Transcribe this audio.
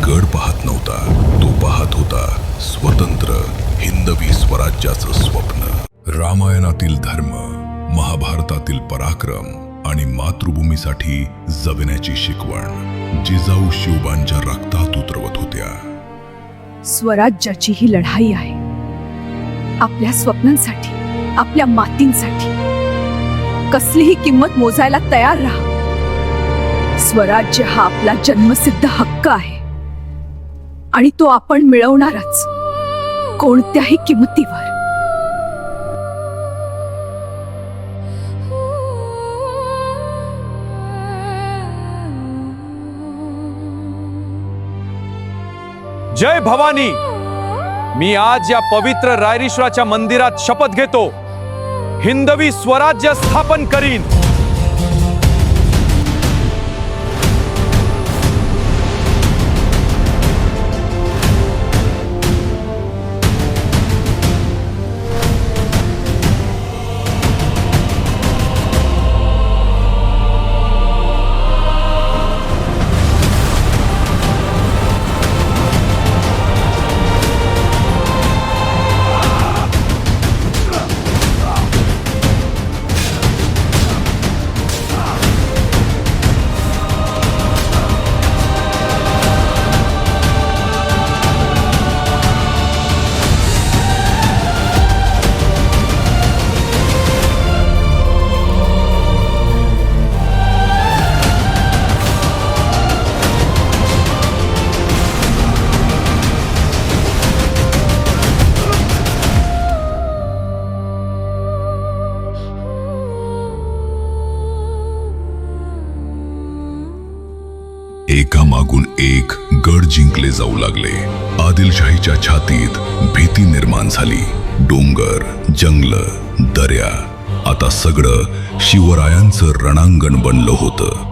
गड पाहत नव्हता, तो पाहत होता स्वतंत्र हिंदवी स्वराज्याचं स्वप्न। रामायणातील धर्म, महाभारतातील पराक्रम आणि मातृभूमीसाठी जगण्याची शिकवण जिजाऊ शिवबांच्या रक्तात उतरवत होत्या। स्वराज्याची ही लढाई आहे, आपल्या स्वप्नांसाठी, आपल्या मातींसाठी। कसलीही किंमत मोजायला तयार राहा। स्वराज्य हा आपला जन्मसिद्ध हक्क आहे आणि तो आपण मिळवणारच, कोणत्याही किमतीवर। जय भवानी। मी आज या पवित्र रायरेश्वराच्या मंदिरात शपथ घेतो, हिंदवी स्वराज्य स्थापन करीन। एकामागून एक गड जिंकले जाऊ लागले। आदिलशाहीच्या छातीत भीती निर्माण झाली। डोंगर, जंगल, दर्या, आता सगळं शिवरायांचं रणांगण बनलं होतं।